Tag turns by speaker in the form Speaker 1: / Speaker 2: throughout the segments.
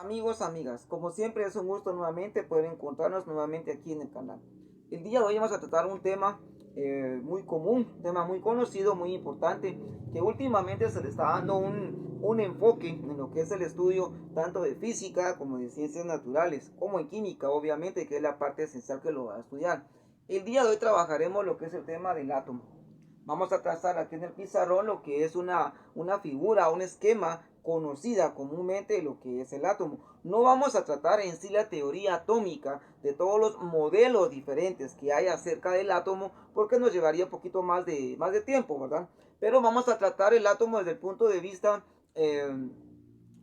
Speaker 1: Amigos, amigas, como siempre es un gusto nuevamente poder encontrarnos nuevamente aquí en el canal. El día de hoy vamos a tratar un tema muy común, un tema muy conocido, muy importante, que últimamente se le está dando un enfoque en lo que es el estudio tanto de física como de ciencias naturales, como en química, obviamente, que es la parte esencial que lo va a estudiar. El día de hoy trabajaremos lo que es el tema del átomo. Vamos a trazar aquí en el pizarrón lo que es una figura, un esquema conocida comúnmente de lo que es el átomo. No vamos a tratar en sí la teoría atómica de todos los modelos diferentes que hay acerca del átomo, porque nos llevaría un poquito más de tiempo, ¿verdad? Pero vamos a tratar el átomo desde el punto de vista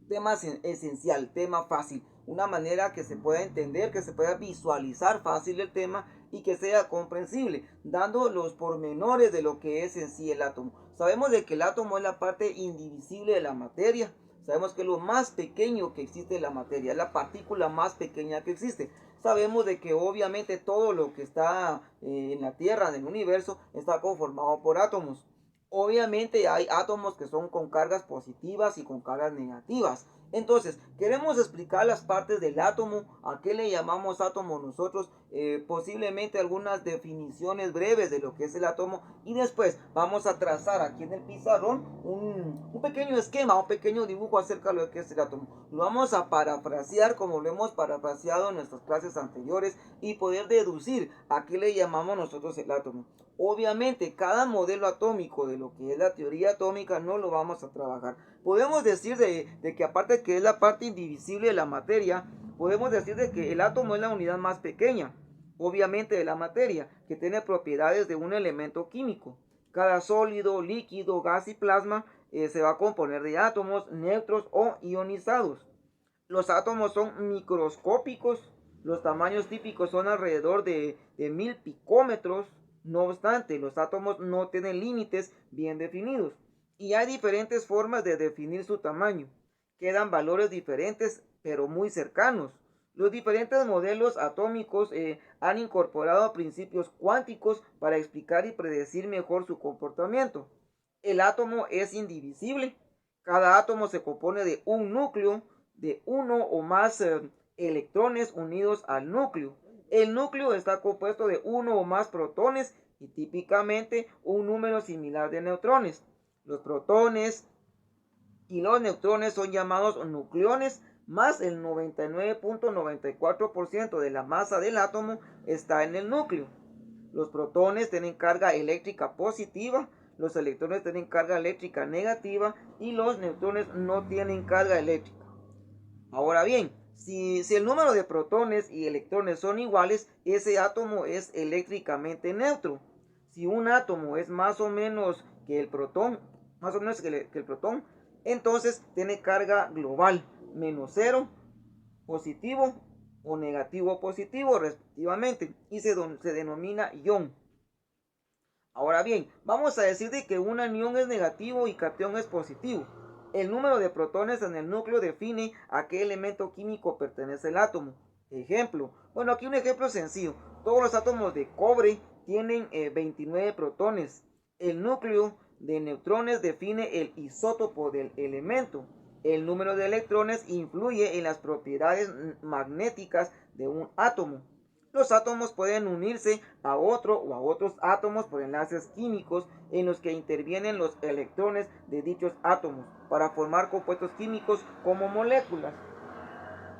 Speaker 1: tema esencial, tema fácil, una manera que se pueda entender, que se pueda visualizar fácil el tema y que sea comprensible, dando los pormenores de lo que es en sí el átomo. Sabemos de que el átomo es la parte indivisible de la materia, sabemos que es lo más pequeño que existe en la materia, es la partícula más pequeña que existe. Sabemos de que obviamente todo lo que está en la Tierra, en el universo, está conformado por átomos. Obviamente hay átomos que son con cargas positivas y con cargas negativas. Entonces, queremos explicar las partes del átomo, a qué le llamamos átomo nosotros, posiblemente algunas definiciones breves de lo que es el átomo y después vamos a trazar aquí en el pizarrón un pequeño esquema, un pequeño dibujo acerca de lo que es el átomo. Lo vamos a parafrasear como lo hemos parafraseado en nuestras clases anteriores y poder deducir a qué le llamamos nosotros el átomo. Obviamente, cada modelo atómico de lo que es la teoría atómica no lo vamos a trabajar. Podemos decir de que aparte que es la parte indivisible de la materia, podemos decir de que el átomo es la unidad más pequeña, obviamente de la materia, que tiene propiedades de un elemento químico. Cada sólido, líquido, gas y plasma se va a componer de átomos neutros o ionizados. Los átomos son microscópicos, los tamaños típicos son alrededor de 1000 picómetros. No obstante, los átomos no tienen límites bien definidos y hay diferentes formas de definir su tamaño. Quedan valores diferentes pero muy cercanos. Los diferentes modelos atómicos han incorporado principios cuánticos para explicar y predecir mejor su comportamiento. El átomo es indivisible. Cada átomo se compone de un núcleo, de uno o más electrones unidos al núcleo. El núcleo está compuesto de uno o más protones y típicamente un número similar de neutrones. Los protones y los neutrones son llamados nucleones, más el 99.94% de la masa del átomo está en el núcleo. Los protones tienen carga eléctrica positiva, los electrones tienen carga eléctrica negativa y los neutrones no tienen carga eléctrica. Ahora bien, si el número de protones y electrones son iguales, ese átomo es eléctricamente neutro. Si un átomo es más o menos que el protón, más o menos que el protón, entonces tiene carga global, menos cero, positivo o negativo positivo respectivamente, y se denomina ion. Ahora bien, vamos a decir de que un anión es negativo y cation es positivo. El número de protones en el núcleo define a qué elemento químico pertenece el átomo. Ejemplo, bueno, aquí un ejemplo sencillo. Todos los átomos de cobre tienen 29 protones. El núcleo de neutrones define el isótopo del elemento. El número de electrones influye en las propiedades magnéticas de un átomo. Los átomos pueden unirse a otro o a otros átomos por enlaces químicos en los que intervienen los electrones de dichos átomos para formar compuestos químicos como moléculas.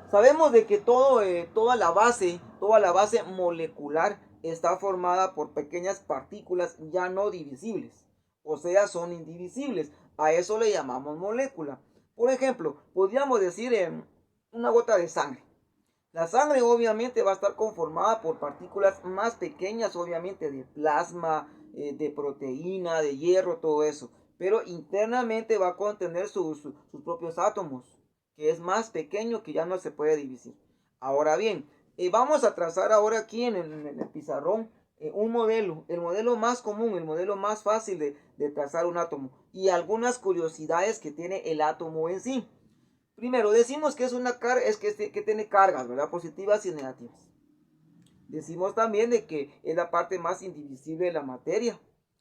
Speaker 1: Sabemos de que toda la base molecular está formada por pequeñas partículas ya no divisibles, o sea, son indivisibles. A eso le llamamos molécula. Por ejemplo, podríamos decir una gota de sangre. La sangre obviamente va a estar conformada por partículas más pequeñas, obviamente de plasma, de proteína, de hierro, todo eso. Pero internamente va a contener sus propios átomos, que es más pequeño, que ya no se puede dividir. Ahora bien, vamos a trazar ahora aquí en el pizarrón un modelo, el modelo más común, el modelo más fácil de trazar un átomo y algunas curiosidades que tiene el átomo en sí. Primero, decimos que es una carga, que tiene cargas, ¿verdad? Positivas y negativas. Decimos también de que es la parte más indivisible de la materia,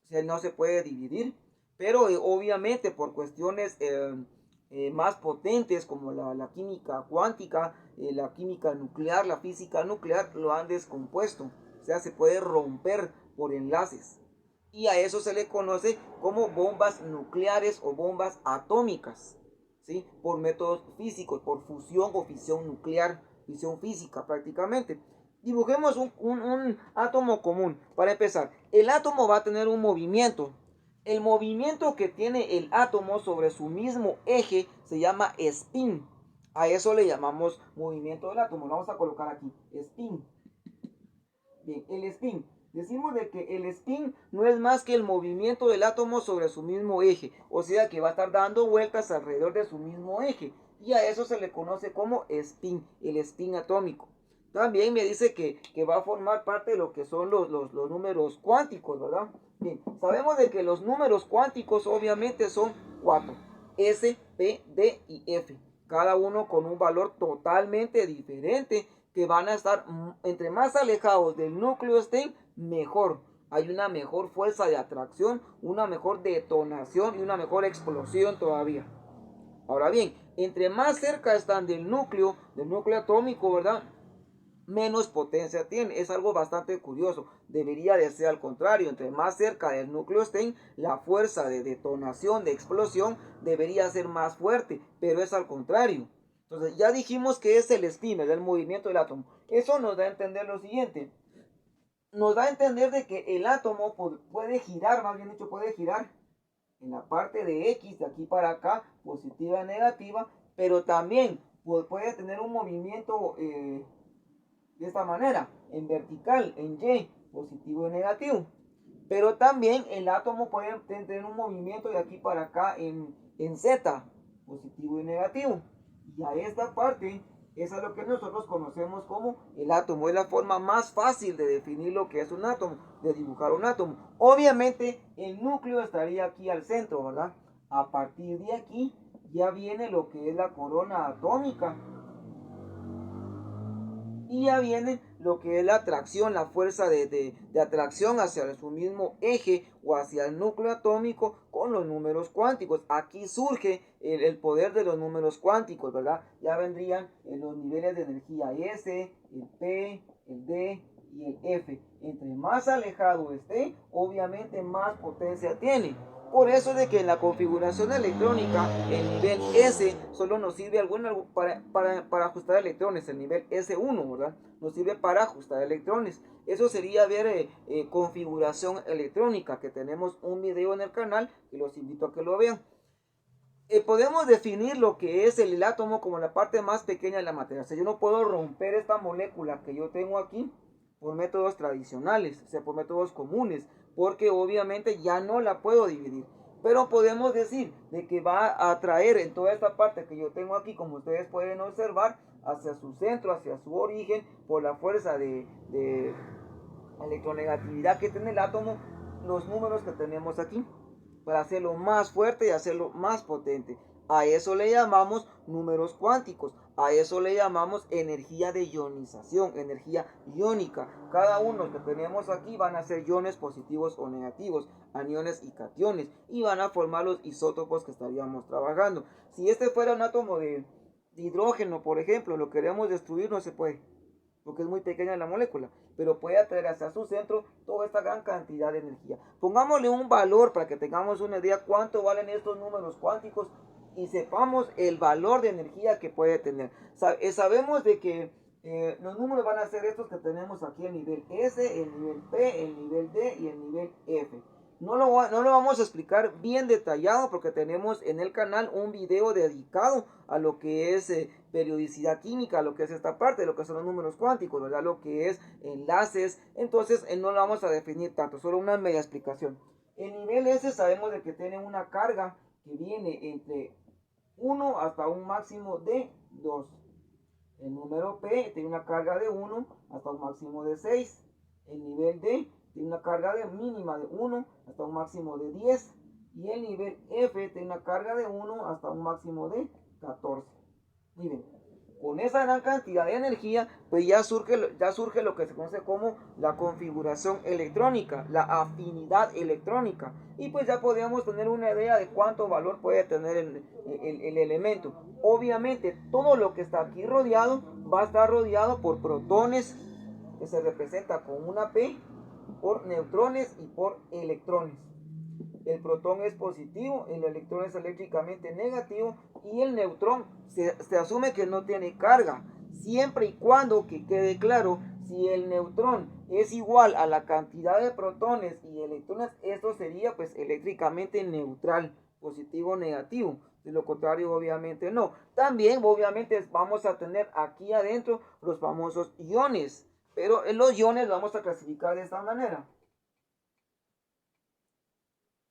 Speaker 1: o sea, no se puede dividir, pero obviamente por cuestiones más potentes como la química cuántica, la química nuclear, la física nuclear, lo han descompuesto. O sea, se puede romper por enlaces. Y a eso se le conoce como bombas nucleares o bombas atómicas, ¿sí? Por métodos físicos, por fusión o fisión nuclear, fisión física prácticamente. Dibujemos un átomo común. Para empezar, el átomo va a tener un movimiento. El movimiento que tiene el átomo sobre su mismo eje se llama spin. A eso le llamamos movimiento del átomo. Lo vamos a colocar aquí, spin. Bien, el spin. Decimos de que el spin no es más que el movimiento del átomo sobre su mismo eje. O sea que va a estar dando vueltas alrededor de su mismo eje. Y a eso se le conoce como spin, el spin atómico. También me dice que va a formar parte de lo que son los números cuánticos, ¿verdad? Bien, sabemos de que los números cuánticos obviamente son 4. S, P, D y F. Cada uno con un valor totalmente diferente, que van a estar entre más alejados del núcleo estén, mejor. Hay una mejor fuerza de atracción, una mejor detonación y una mejor explosión todavía. Ahora bien, entre más cerca están del núcleo atómico, ¿verdad? Menos potencia tiene. Es algo bastante curioso. Debería de ser al contrario. Entre más cerca del núcleo estén, la fuerza de detonación, de explosión, debería ser más fuerte. Pero es al contrario. Entonces ya dijimos que es el spin, el movimiento del átomo. Eso nos da a entender lo siguiente. Nos da a entender de que el átomo puede girar, más bien dicho, puede girar en la parte de X, de aquí para acá, positiva y negativa, pero también puede tener un movimiento de esta manera, en vertical, en Y, positivo y negativo. Pero también el átomo puede tener un movimiento de aquí para acá en Z, positivo y negativo. Y a esta parte, esa es lo que nosotros conocemos como el átomo. Es la forma más fácil de definir lo que es un átomo, de dibujar un átomo. Obviamente, el núcleo estaría aquí al centro, ¿verdad? A partir de aquí ya viene lo que es la corona atómica. Y ya viene lo que es la atracción, la fuerza de atracción hacia su mismo eje o hacia el núcleo atómico con los números cuánticos. Aquí surge el poder de los números cuánticos, ¿verdad? Ya vendrían los niveles de energía S, el P, el D y el F. Entre más alejado esté, obviamente más potencia tiene. Por eso de que en la configuración electrónica, el nivel S solo nos sirve para ajustar electrones, el nivel S1, ¿verdad? Nos sirve para ajustar electrones. Eso sería ver configuración electrónica, que tenemos un video en el canal, y los invito a que lo vean. Podemos definir lo que es el átomo como la parte más pequeña de la materia. O sea, yo no puedo romper esta molécula que yo tengo aquí por métodos tradicionales, o sea, por métodos comunes, porque obviamente ya no la puedo dividir. Pero podemos decir de que va a atraer en toda esta parte que yo tengo aquí, como ustedes pueden observar, hacia su centro, hacia su origen, por la fuerza de electronegatividad que tiene el átomo, los números que tenemos aquí, para hacerlo más fuerte y hacerlo más potente. A eso le llamamos números cuánticos. A eso le llamamos energía de ionización, energía iónica. Cada uno que tenemos aquí van a ser iones positivos o negativos, aniones y cationes, y van a formar los isótopos que estaríamos trabajando. Si este fuera un átomo de hidrógeno, por ejemplo, lo queremos destruir, no se puede, porque es muy pequeña la molécula, pero puede atraer hacia su centro toda esta gran cantidad de energía. Pongámosle un valor para que tengamos una idea cuánto valen estos números cuánticos y sepamos el valor de energía que puede tener. Sabemos de que los números van a ser estos que tenemos aquí, el nivel S, el nivel P, el nivel D y el nivel F. No lo vamos a explicar bien detallado porque tenemos en el canal un video dedicado a lo que es periodicidad química, lo que es esta parte, lo que son los números cuánticos, ¿verdad? Lo que es enlaces. Entonces no lo vamos a definir tanto, solo una media explicación. El nivel S sabemos de que tiene una carga que viene entre 1 hasta un máximo de 2. El número P tiene una carga de 1 hasta un máximo de 6. El nivel D tiene una carga de mínima de 1 hasta un máximo de 10. Y el nivel F tiene una carga de 1 hasta un máximo de 14. Muy bien. Con esa gran cantidad de energía, pues ya surge lo que se conoce como la configuración electrónica, la afinidad electrónica. Y pues ya podríamos tener una idea de cuánto valor puede tener el elemento. Obviamente, todo lo que está aquí rodeado va a estar rodeado por protones, que se representa con una P, por neutrones y por electrones. El protón es positivo, el electrón es eléctricamente negativo y el neutrón se asume que no tiene carga, siempre y cuando que quede claro, si el neutrón es igual a la cantidad de protones y electrones, esto sería pues eléctricamente neutral, positivo o negativo. De lo contrario, obviamente no. También, obviamente, vamos a tener aquí adentro los famosos iones, pero en los iones los vamos a clasificar de esta manera.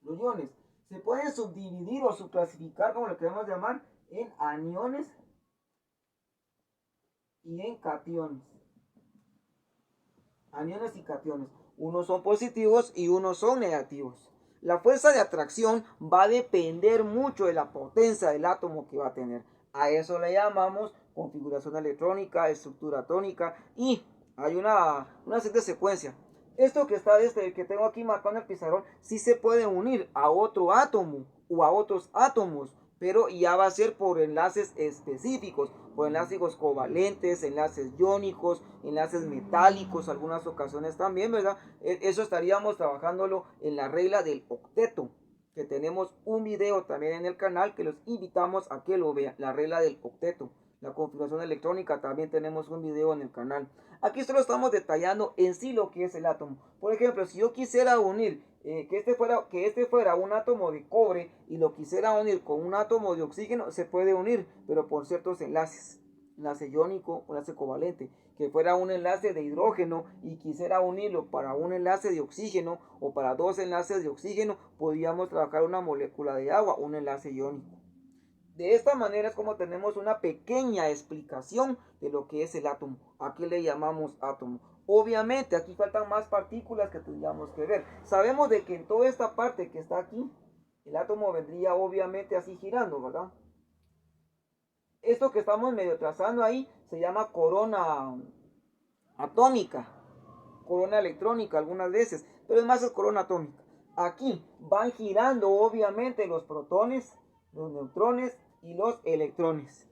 Speaker 1: Los iones se pueden subdividir o subclasificar, como lo queremos llamar, en aniones y en cationes. Aniones y cationes. Unos son positivos y unos son negativos. La fuerza de atracción va a depender mucho de la potencia del átomo que va a tener. A eso le llamamos configuración electrónica, estructura atómica y hay una cierta secuencia. Esto que está que tengo aquí marcado en el pizarrón, sí se puede unir a otro átomo o a otros átomos, pero ya va a ser por enlaces específicos, por enlaces covalentes, enlaces iónicos, enlaces metálicos, algunas ocasiones también, ¿verdad? Eso estaríamos trabajándolo en la regla del octeto, que tenemos un video también en el canal que los invitamos a que lo vean, la regla del octeto. La configuración electrónica también tenemos un video en el canal. Aquí solo estamos detallando en sí lo que es el átomo. Por ejemplo, si yo quisiera unir que este fuera un átomo de cobre y lo quisiera unir con un átomo de oxígeno, se puede unir, pero por ciertos enlaces. Enlace iónico o enlace covalente. Que fuera un enlace de hidrógeno y quisiera unirlo para un enlace de oxígeno o para dos enlaces de oxígeno, podríamos trabajar una molécula de agua, un enlace iónico. De esta manera es como tenemos una pequeña explicación de lo que es el átomo. Aquí le llamamos átomo. Obviamente aquí faltan más partículas que tendríamos que ver. Sabemos de que en toda esta parte que está aquí, el átomo vendría obviamente así girando, ¿verdad? Esto que estamos medio trazando ahí se llama corona atómica, corona electrónica algunas veces, pero es más es corona atómica. Aquí van girando obviamente los protones, los neutrones y los electrones,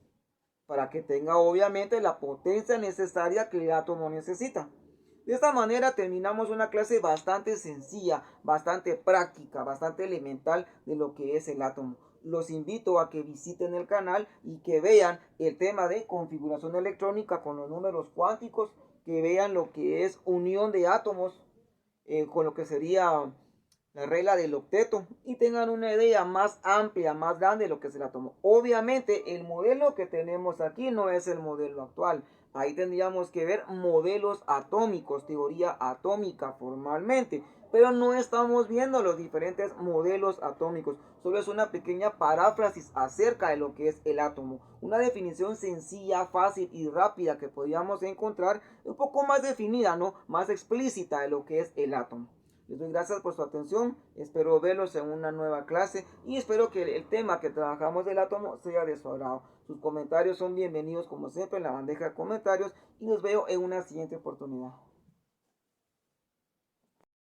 Speaker 1: para que tenga obviamente la potencia necesaria que el átomo necesita. De esta manera terminamos una clase bastante sencilla, bastante práctica, bastante elemental de lo que es el átomo. Los invito a que visiten el canal y que vean el tema de configuración electrónica con los números cuánticos, que vean lo que es unión de átomos con lo que sería la regla del octeto y tengan una idea más amplia, más grande de lo que es el átomo. Obviamente el modelo que tenemos aquí no es el modelo actual. Ahí tendríamos que ver modelos atómicos, teoría atómica formalmente. Pero no estamos viendo los diferentes modelos atómicos. Solo es una pequeña paráfrasis acerca de lo que es el átomo. Una definición sencilla, fácil y rápida que podríamos encontrar, un poco más definida, ¿no? Más explícita de lo que es el átomo. Les doy gracias por su atención, espero verlos en una nueva clase y espero que el tema que trabajamos del átomo sea de su agrado. Sus comentarios son bienvenidos como siempre en la bandeja de comentarios y los veo en una siguiente oportunidad.